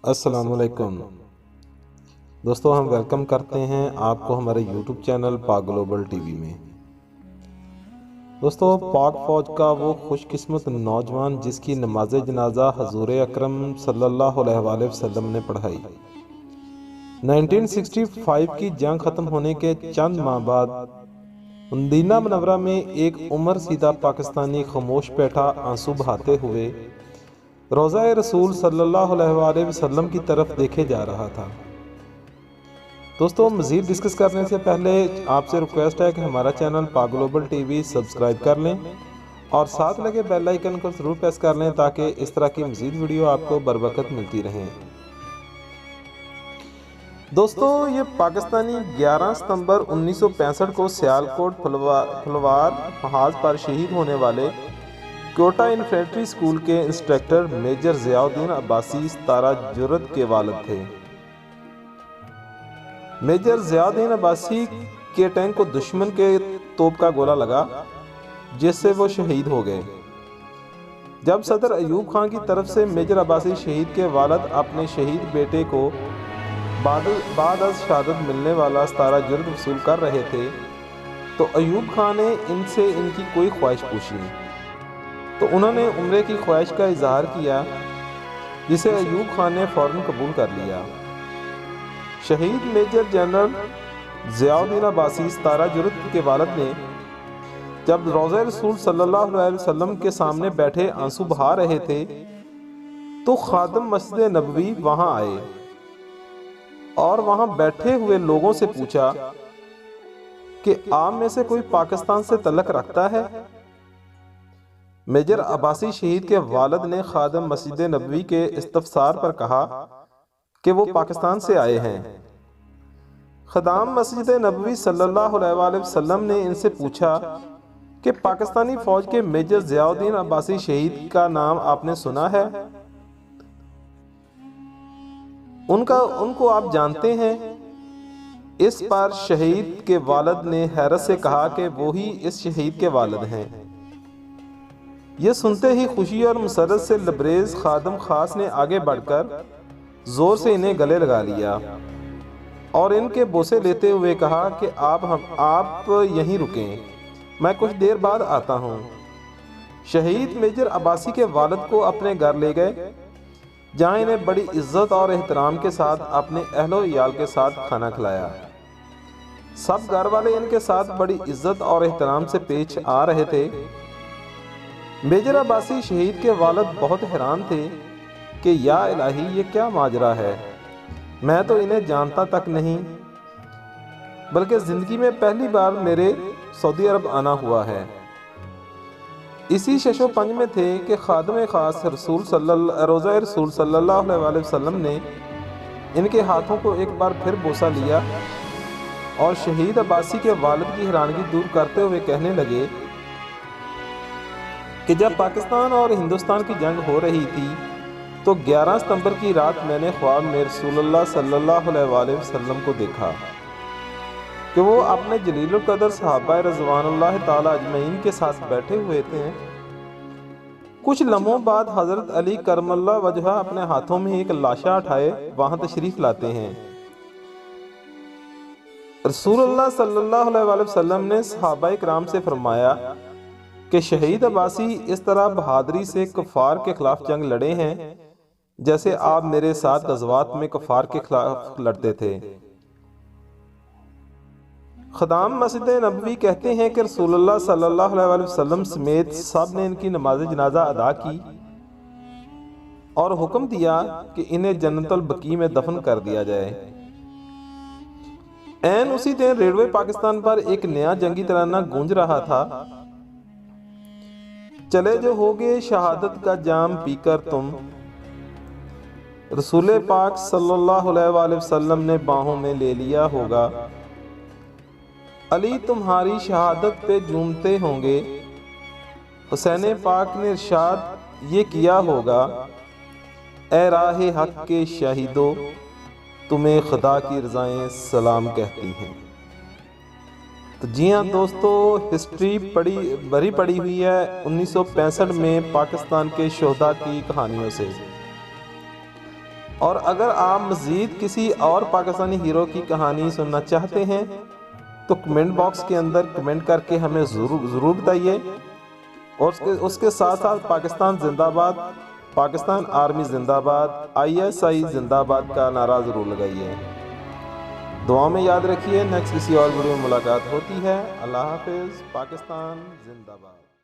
السلام علیکم دوستو، ہم ویلکم کرتے ہیں آپ کو ہمارے یوٹیوب چینل پاک گلوبل ٹی وی میں۔ دوستو، پاک فوج کا وہ خوش قسمت نوجوان جس کی نماز جنازہ حضور اکرم صلی اللہ علیہ وآلہ وسلم نے پڑھائی۔ 1965 کی جنگ ختم ہونے کے چند ماہ بعد مدینہ منورہ میں ایک عمر سیدھا پاکستانی خاموش بیٹھا آنسو بہاتے ہوئے روضہ رسول صلی اللہ علیہ وآلہ وسلم کی طرف دیکھے جا رہا تھا۔ دوستو، مزید ڈسکس کرنے سے پہلے آپ سے ریکویسٹ ہے کہ ہمارا چینل پاک گلوبل ٹی وی سبسکرائب کر لیں اور ساتھ لگے بیل آئیکن کو ضرور پریس کر لیں تاکہ اس طرح کی مزید ویڈیو آپ کو بروقت ملتی رہیں۔ دوستو، یہ پاکستانی 11 ستمبر 1965 کو سیالکوٹ پھلوار محاذ پر شہید ہونے والے کوٹا انفینٹری اسکول کے انسٹرکٹر میجر ضیاء الدین عباسی 17 جرت کے والد تھے۔ میجر ضیاء الدین عباسی کے ٹینک کو دشمن کے توپ کا گولہ لگا جس سے وہ شہید ہو گئے۔ جب صدر ایوب خان کی طرف سے میجر عباسی شہید کے والد اپنے شہید بیٹے کو بعد از شہادت ملنے والا 17 جرد وصول کر رہے تھے تو ایوب خان نے ان سے ان کی کوئی خواہش پوچھی تو انہوں نے عمرے کی خواہش کا اظہار کیا جسے ایوب خان نے فوراً قبول کر لیا۔ شہید میجر جنرل ضیاء الدین عباسی 17 جرت کے والد نے جب روضہ رسول صلی اللہ علیہ وسلم کے سامنے بیٹھے آنسو بہا رہے تھے تو خادم مسجد نبوی وہاں آئے اور وہاں بیٹھے ہوئے لوگوں سے پوچھا کہ آپ میں سے کوئی پاکستان سے تعلق رکھتا ہے؟ میجر عباسی شہید کے والد نے خادم مسجد نبوی کے استفسار پر کہا کہ وہ پاکستان سے آئے ہیں۔ خادم مسجد نبوی صلی اللہ علیہ وآلہ وسلم نے ان سے پوچھا کہ پاکستانی فوج کے میجر ضیاء الدین عباسی شہید کا نام آپ نے سنا ہے؟ ان کو آپ جانتے ہیں؟ اس پر شہید کے والد نے حیرت سے کہا کہ وہی اس شہید کے والد ہیں۔ یہ سنتے ہی خوشی اور مسرت سے لبریز خادم خاص نے آگے بڑھ کر زور سے انہیں گلے لگا لیا اور ان کے بوسے لیتے ہوئے کہا کہ آپ یہیں رکیں، میں کچھ دیر بعد آتا ہوں۔ شہید میجر عباسی کے والد کو اپنے گھر لے گئے جہاں انہیں بڑی عزت اور احترام کے ساتھ اپنے اہل و عیال کے ساتھ کھانا کھلایا۔ سب گھر والے ان کے ساتھ بڑی عزت اور احترام سے پیش آ رہے تھے۔ میجر عباسی شہید کے والد بہت حیران تھے کہ یا الہی، یہ کیا ماجرا ہے؟ میں تو انہیں جانتا تک نہیں، بلکہ زندگی میں پہلی بار میرے سعودی عرب آنا ہوا ہے۔ اسی شش و پنج میں تھے کہ خادم خاص روضہ رسول صلی اللہ علیہ وآلہ وسلم نے ان کے ہاتھوں کو ایک بار پھر بوسہ لیا اور شہید عباسی کے والد کی حیرانگی دور کرتے ہوئے کہنے لگے کہ جب پاکستان اور ہندوستان کی جنگ ہو رہی تھی تو 11 ستمبر کی رات میں نے خواب میں رسول اللہ صلی اللہ علیہ وآلہ وسلم کو دیکھا کہ وہ اپنے جلیل القدر صحابہ رضوان اللہ تعالی اجمعین کے ساتھ بیٹھے ہوئے تھے۔ کچھ لمحوں بعد حضرت علی کرم اللہ وجہہ اپنے ہاتھوں میں ایک لاشا اٹھائے وہاں تشریف لاتے ہیں۔ رسول اللہ صلی اللہ علیہ وآلہ وسلم نے صحابہ کرام سے فرمایا کہ شہید عباسی اس طرح بہادری سے کفار کے خلاف جنگ لڑے ہیں جیسے آپ میرے ساتھ غزوات میں کفار کے خلاف لڑتے تھے۔ خادم مسجد نبوی کہتے ہیں کہ رسول اللہ صلی اللہ علیہ وآلہ وسلم سمیت سب نے ان کی نماز جنازہ ادا کی اور حکم دیا کہ انہیں جنت البقیع میں دفن کر دیا جائے۔ عین اسی دن ریڈیو پاکستان پر ایک نیا جنگی ترانہ گونج رہا تھا، چلے جو ہوگے شہادت کا جام پی کر تم، رسول پاک صلی اللہ علیہ وآلہ وسلم نے باہوں میں لے لیا ہوگا، علی تمہاری شہادت پہ جھومتے ہوں گے، حسین پاک نے ارشاد یہ کیا ہوگا، اے راہ حق کے شہیدو تمہیں خدا کی رضائیں سلام کہتی ہیں۔ تو جی ہاں دوستو، ہسٹری بھری پڑی ہوئی ہے 1965 میں پاکستان کے شہداء کی کہانیوں سے۔ اور اگر آپ مزید کسی اور پاکستانی ہیرو کی کہانی سننا چاہتے ہیں تو کمنٹ باکس کے اندر کمنٹ کر کے ہمیں ضرور بتائیے، اور اس کے ساتھ ساتھ پاکستان زندہ باد، پاکستان آرمی زندہ باد، ISI زندہ باد کا نعرہ ضرور لگائیے۔ دعا میں یاد رکھیے، نیکسٹ کسی اور ویڈیو میں ملاقات ہوتی ہے۔ اللہ حافظ۔ پاکستان زندہ باد۔